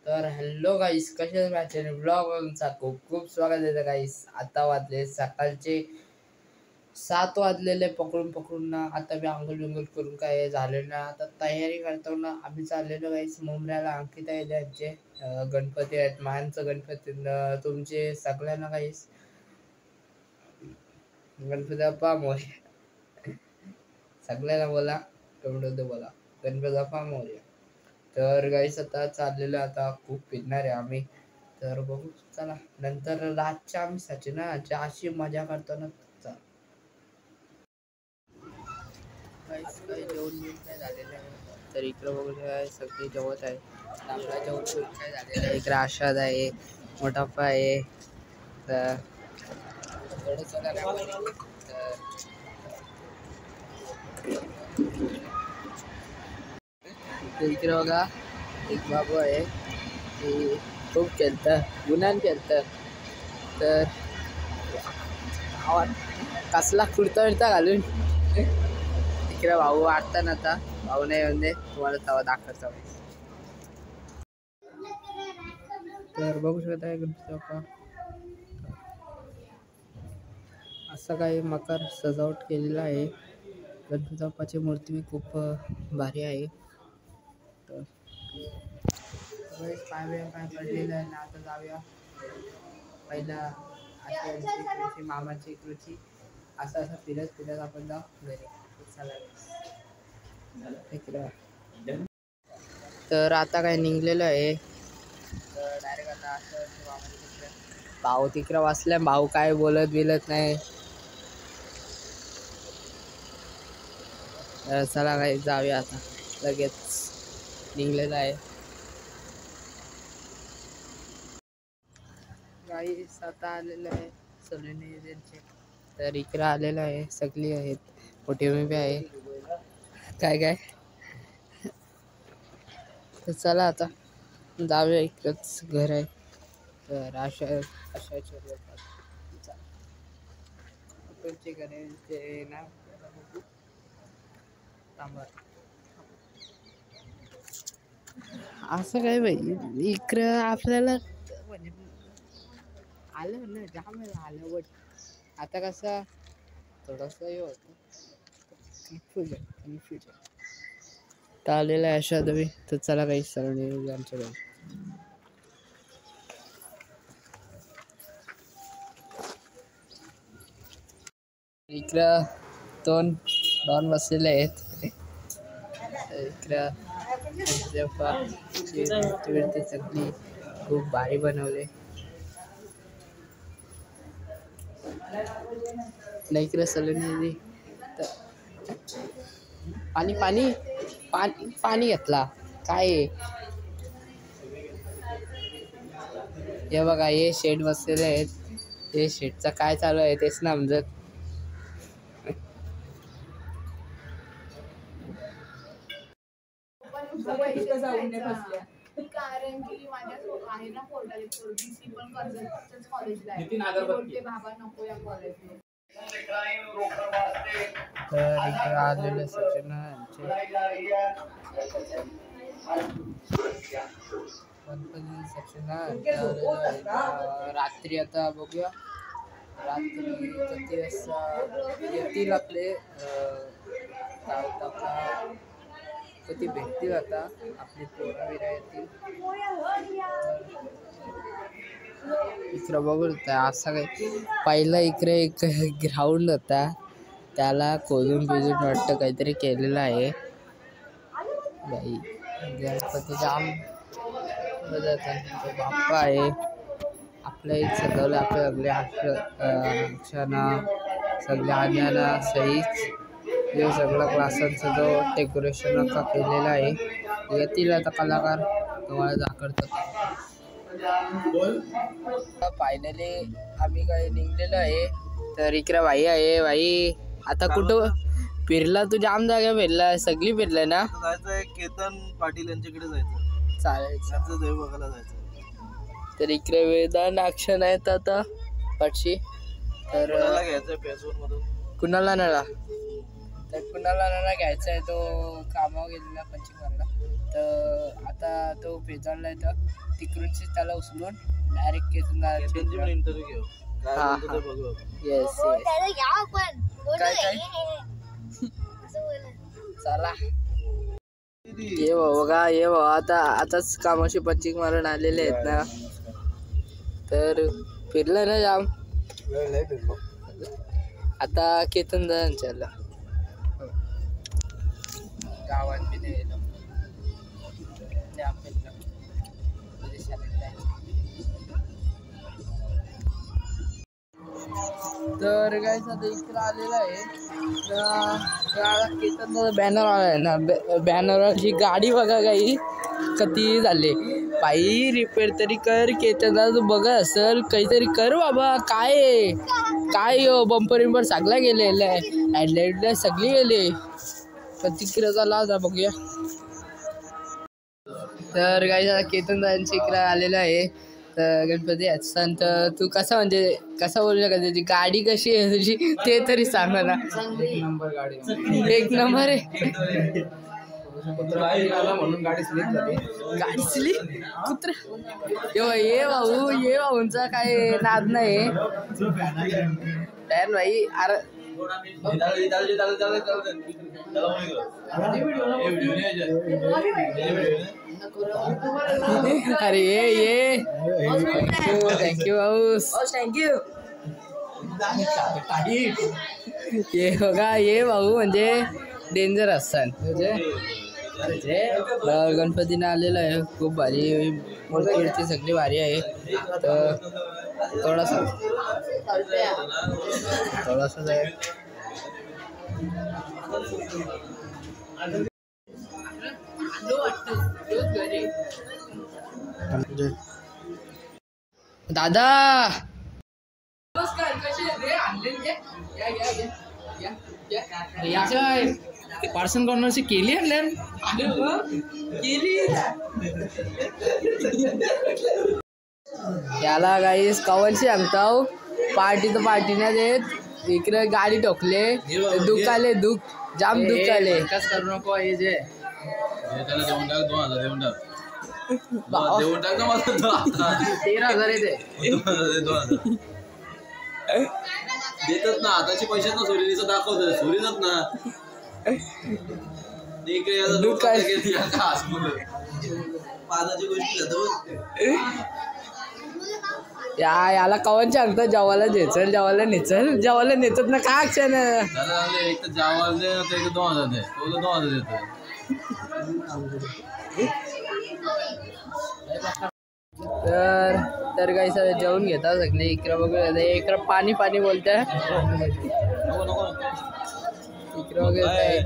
तर हॅलो गाईस, कसे माझ्या ब्लॉग तुमचा खूप खूप स्वागत आहे गाईस. आता वाजले सकाळचे 7 वाजलेले पकडून ना. आता मी आंघोळ बिंघोळ करून काय झालं ना, आता तयारी करतो ना. आम्ही चाललेलो गाईस मुंबऱ्याला. अंकिता आहे त्यांचे गणपती आहेत, मायांचं गणपती तुमचे सगळ्यांना गाईस गणपती बाप्पा मोरया. सगळ्यांना बोला, तेवढं बोला गणपती बाप्पा मोरया. तर गाईस आता चाललेलं, आता खूप फिरणार आहे आम्ही. तर बघू चला, नंतर रातच्या आम्ही सचिनाची अशी मजा करतो ना. गाईस काही जेवण बिवून काय झालेलं आहे. तर इकडं बघू सगळी जेवत आहे. आपला जेवण बिवून काय झालेलं आहे. इकडे आशाद आहे, मोठाप्पा आहे. तर थोडं चला तर इकडे बघा एक बाबू आहे, ते खूप खेळतं, गुन्हान खेळतं. तर कसला कुर्ता विर्ता घालून इकडे भाऊ वाटता ना. आता भाऊ नाही येऊन दे, तुम्हाला तवा दाखवतो. तर बघू शकता गणपती बाप्पा असं काही मकर सजावट केलेलं आहे. गणपती बाप्पाची मूर्ती खूप भारी आहे. तर पाय पडलेलं आहे ना. आता जाऊया पहिला आजी मामाची इकडची असं फिरत आपण जाऊ घरी. तर आता काय निघलेलं आहे. तर डायरेक्ट आता असं भाऊ तिकडे वाचल्या. भाऊ काय बिलत नाही. चला काही जाऊया आता, लगेच निघलेलं आहे. गाईस आता आलेलं आहे सलून त्यांचे. तर इकडे आलेलं आहे, सगळी आहेत, मोठी बी आहे. काय तर चला आता जाऊया, इकडंच घर आहे. तर अशाच्या घर आहे ते ना. असं काय बाई, इकडं आपल्याला म्हणजे आलं ना, जाम आलं. बट आता कसं थोडस हे होतं, कन्फ्युजन तर आलेला आहे अशा तुम्ही. तर चला काही सगळं आमच्या घरी. इकडं दोन बसलेले आहेत. इकडं सगळी खूप भारी बनवले. इकडं सलून पाणी पाणी पाणी पाणी घेतला काय. हे बघा, हे शेड बसलेले आहेत. हे शेडचं काय चालू आहे तेच ना समजत. कारण की माझ्या आहे ना पोर्टल ती पण कर्जतच्याच कॉलेजला आहे. बोलते बाबा नको या कॉलेजला. तर इकडे आलेले सचिन गणपती सचिन रात्री. आता बघूया रात्री किती वाजता येतील आपले. कधी भेटतील आता आपली पोराविरा येतील. इकडं बघू असं काही पहिला इकडे एक ग्राउंड होता, त्याला खोदून वाटतं काहीतरी केलेलं आहे. बाई गणपती जाम बाप्पा आहे. आपल्या एक सजवलं आपल्या सगळ्या आण्याला सहीच. हे सगळं क्लासांचं जो डेकोरेशन आता केलेलं आहे. येतील आता कलाकार, तुम्हाला दाखवतो. फायनली आम्ही काही निघलेलो आहे. तर इकडे भाई आहे. भाई आता कुठं फिरला तू? जाम जागा फिरला, सगळी फिरलाय ना. जायचंय केतन पाटील यांच्याकडे जायचं. चालेल, त्यांचं देव बघायला जायचं. तर इकडे वेदांत ॲक्शन आहेत आता पक्षी. तर घ्यायचंय फेसबुक मधून कुणाला नाळा. तर कुणाला नाळा घ्यायचा आहे, तो कामावर गेलेला पंचिंग मारला. तर आता तो पेजाडला तर तिकडूनच त्याला उचलून डायरेक्ट केतनदादांच्या इंटरव्ह्यू घेऊ काय हा, बोलतो ते बघू. येस काय काय चला ये बघा ये बघा आताच कामाशी पच्चिक मारून आलेले आहेत ना, तर फिरलं ना जाम. आता केतनदादांच्या गावात बी नाही गेलो, जाम फिरलं. तर काय आता इकडं आलेलं आहे केतनदादा बॅनर आलाय ना, बॅनरची गाडी बघा काही किती झाले. बाई रिपेअर तरी कर केतनदादा, तू बघा असेल काहीतरी कर बाबा. काय बंपर विंपर सगळा गेलेला आहे, हेडलाईट सगळी गेले. पण तिकडे झाला आता बघूया. तर काय केतनदादांच्या इकडे आलेलं आहे. तर गणपती असताना तर तू कसा कसा बोलू शकत, त्याची गाडी कशी आहे तुझी ते तरी सांग ना. एक नंबर गाडी, एक नंबर आहे. म्हणून गाडी स्लिप झाली. गाडी स्लिप कुत्रा ये भाऊंचा काय नाद नाही. भाई अरे अरे ये थँक्यू भाऊ, थँक्यू. ये बघा ये भाऊ म्हणजे डेंजर असतात म्हणजे. गणपतीने आलेला आहे, खूप भारी मूर्ती सगळी भारी आहे. तर थोडासा दादा नमस्कार, कसे आणले पार्सल कॉर्नरची केली केली याला गाईस कवनशी सांगताव. पार्टी तर पार्टी नाही देत, इकडे गाडी ठोकले, दुखाले जाम दुखाले. कस करू नको हे जे देऊन टाक 13,000 येते देतात ना. आताचे पैसे ना सोरीचं दाखवत सोरीच ना. पादाची गोष्टी याला कवन सांगतो जेवायला नेचल, जेवायला नेचत ना काय क्षण. एक तर जेवायला दे, 2,000 दे, 2,000 देतो. तर काही सर जेवून घेता सगळे. इकडं बघू, इकडं पाणी बोलत इकडं वगैरे.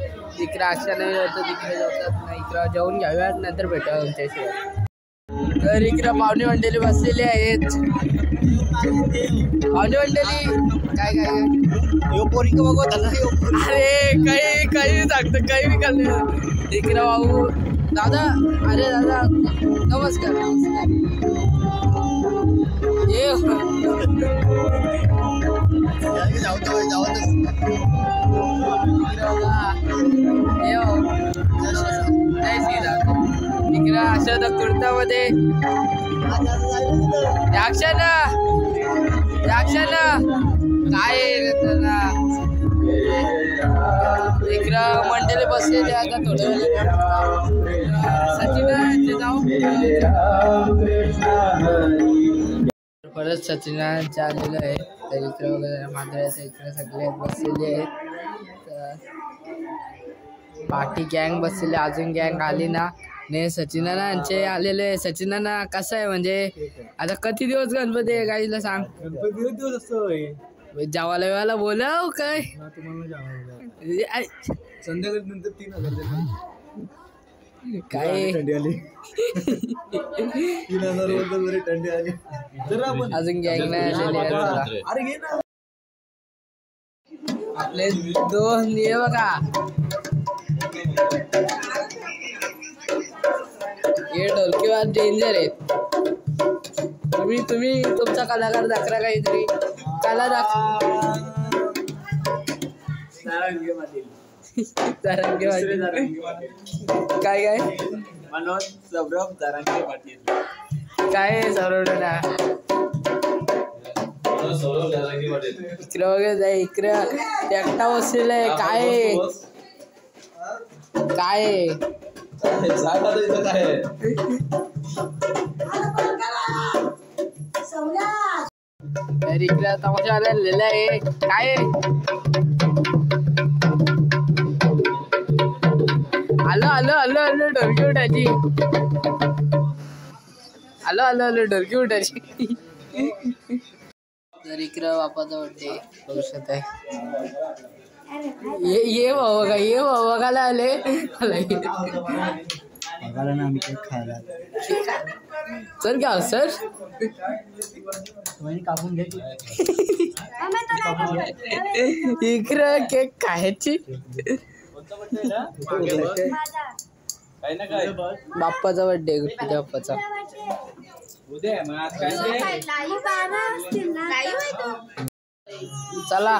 इकडं अक्षा नाही होतं, तिकडे जातात ना. इकडं जेवून घ्याव्यात नंतर भेटावं तुमच्याशिवाय. तर इकडं पाहुणे मंडळी बसलेली आहेत. पाहुणे मंडळी काय अरे काही सांगतं काही बी करणार. इकडं भाऊ दादा, अरे दादा नमस्कार. ये इकडं असं तर कुर्तामध्ये काय इकडं मंडळी बसलेले. आता थोडं सचिनाचे जाऊ परत सचिनांचे आलेलं आहे. तर इकडे वगैरे मांजराच्या इकडे सगळे बसलेले आहेत. पार्टी गँग बसलेले, अजून गँग आली ना. ने सचिनांचे आलेले. सचिनांना कसं आहे म्हणजे आता किती दिवस गणपती आहे गाईला सांग. गणपती दिवस असतो जेवायला वेळाला बोलाव काय संध्याकाळी नंतर 3,000 काय थंडी आली. 3,000 थंडी आली. अजून गँग नाही आलेली. अरे घे ना आपले दोन ये बघा. हे ढोलकीवाद डेंजर आहे. तुम्ही तुमचा कलाकार दाखवा, काहीतरी कला काय मनोज सौरभ जरांगे पाटील. काय सौरव ना सौरभ जरांगे पाटील. इकडे वगैरे इकडे एकटा बसलेला आहे. काय काय सांगा तर इथं काय आहे. तर इकडे तमाशा आलेला आहे. काय आलो आलो आलो आलो ढोलकी उठायची. आलो आलो आलो ढोलकी उठायची. तर इकडं बापाचा बड्डे बघू शकत आहे. ये बाबा ये बाबा बघायला आले. बघायला ना आम्ही केक खायला सर क्या सर कापून घे. इकडं केक खायची. काय ना काय बाप्पाचा बड्डे तुझ्या बाप्पाचा. उद्या मग आज काय चला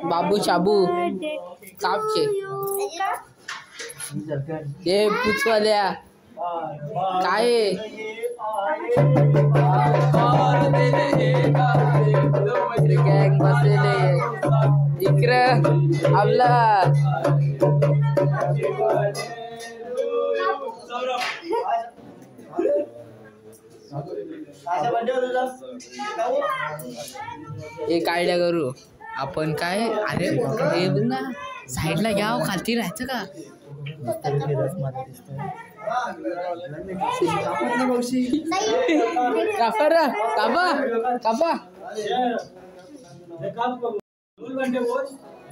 बाबू शाबू कापचे हे पुचवाल्या काय गँग बसलेले इकडं आपला एक आयडिया करू आपण. काय अरे हे बघ ना साईडला घ्या. खालती राहायचं का. कापा रा कापा कापा.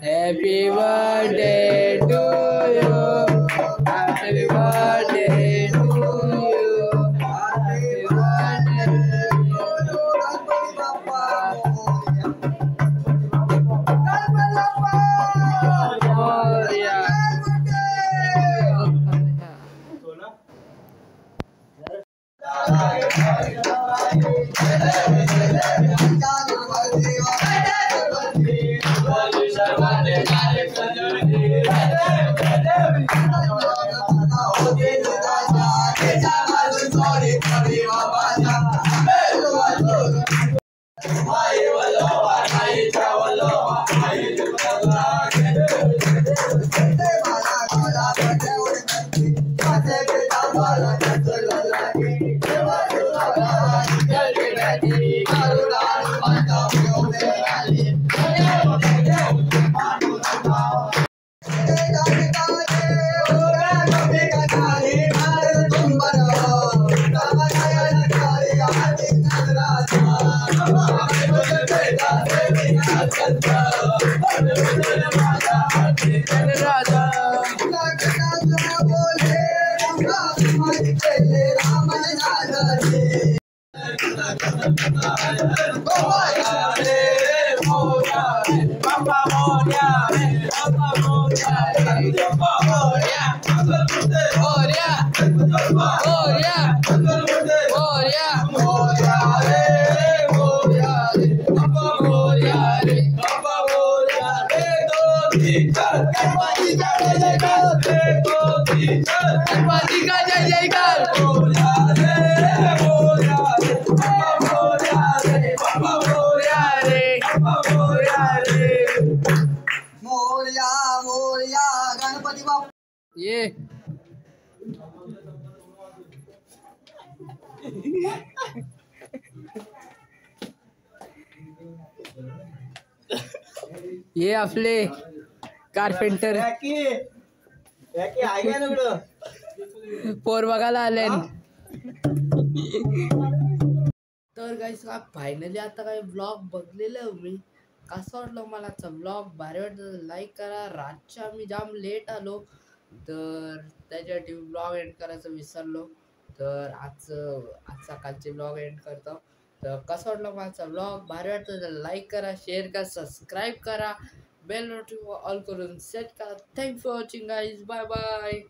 Happy birthday to you. Happy birthday to you. Happy birthday. ये ये आपले कारपेंटर पोर बघायला आले. तर गाईस फायनली आता काय ब्लॉग बघलेलं मी. कसं वाटलं मला आजचा ब्लॉग. भारी वाटलं लाईक करा. रातच्या मी जाम लेट आलो तर त्याच्यासाठी ब्लॉग एंड करायचं विसरलो. तर आज सकाळचे ब्लॉग एंड करतो. तर कसं वाटलं माझा ब्लॉग. भारी वाटलं तर लाईक करा, शेअर करा, सबस्क्राईब करा, बेल नोटिफिकेशन ऑल करून सेट करा. Thanks for watching guys. Bye bye.